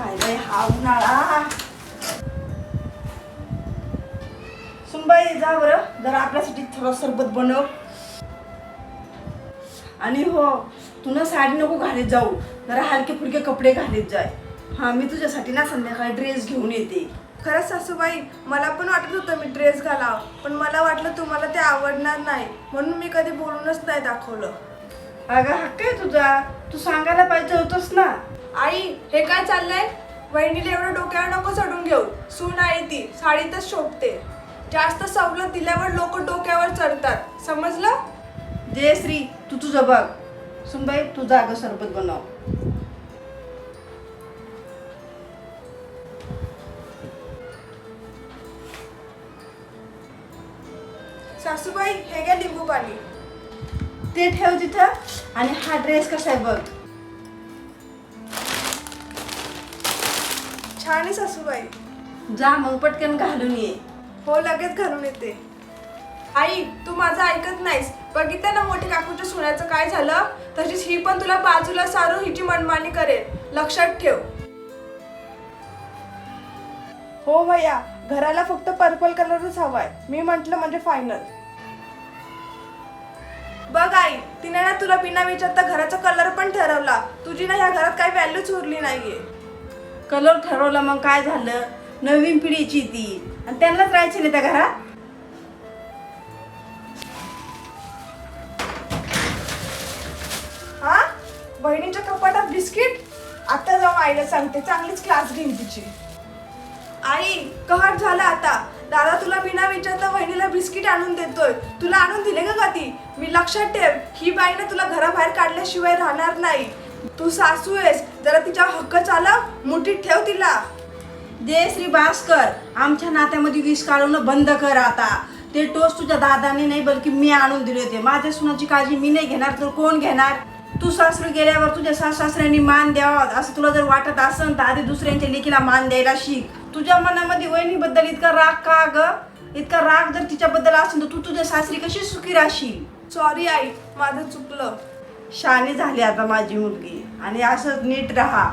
काय बाई हा उन्हाळा. सुनबाई जा बरं, जरा आपल्यासाठी थोडं सरबत बनव. आणि हो, तू ना साडी नको घालीत जाऊ, जरा हलके फुलके कपडे घालीत जाय. हा, मी तुझ्यासाठी ना संध्याकाळी ड्रेस घेऊन येते. खरंच सासूबाई, मला पण वाटत होतं मी ड्रेस घालावं, पण मला वाटलं तुम्हाला ते आवडणार नाही, म्हणून मी कधी बोलूनच नाही दाखवलं. अगं हक्क आहे तुझा, तू सांगायला पाहिजे होतंस ना. आई, हे काय चाललंय? वहिनीला एवढं डोक्यावर नको चढून घेऊ. सून आहे ती, साडीतच शोभते. जास्त सवलत दिल्यावर लोक डोक्यावर चढतात, समजलं? जयश्री, तू तुझं बघ. सुनबाई, तू जागं सरबत बनव. सासूबाई, हे घ्या लिंबू पाणी. ते ठेव तिथं. आणि हा ड्रेस कसा आहे बघ. छान आहे सासूबाई. जा मग पटकन घालून ये. हो, लगेच घालून येते. आई, तू माझं ऐकत नाहीस. बघितलं ना मोठी काकूच्या सुनाचं काय झालं? तशीच ही पण तुला बाजूला सारून हिची मनमानी करेल, लक्षात ठेव. हो भैया, घराला फक्त पर्पल कलरच हवाय. मी म्हंटल म्हणजे फायनल. बघ आई, तिने ना तुला बिना विचारता घराचा कलर पण ठरवला. तुझी ना ह्या घरात काही व्हॅल्यूच उरली नाहीये. कलर ठरवला मग काय झालं? नवीन पिढीची ती, आणि त्यांनाच राहायचं नाही त्या घरात. हा, बहिणीच्या कपाटात बिस्किट? आता जाऊन आईला सांगते, चांगलीच क्लास घेईन तिची. आई, कहर झाला आता. दादा तुला बिना विचारता वहिनीला बिस्किट आणून देतोय. तुला आणून दिले का ती? मी लक्षात ठेव, ही बाई ना तुला घराबाहेर काढल्याशिवाय राहणार नाही. तू सासू आहेस, जरा तिच्या हक्क चालव, मुठीत ठेव तिला. जयश्री भास्कर, आमच्या नात्यामध्ये विष काढवणं बंद कर आता. ते टोस्ट तुझ्या दादाने नाही, बल्कि मी आणून दिले होते. माझ्या सुनाची काळजी मी नाही घेणार तर कोण घेणार? तू सासरी गेल्यावर तुझ्या सासऱ्यांनी मान द्यावा असं तुला जर वाटत असेल तर आधी दुसऱ्यांच्या लेकीला मान द्यायला शिक. तुझ्या मनामध्ये वहिनीबद्दल इतका राग का ग? इतका राग जर तिच्याबद्दल असेल तर तू तुझ्या सासरी कशी सुखी राहशील? सॉरी आई, माझं चुकलं. शहाणी झाली आता माझी मुलगी, आणि असंच नीट राहा.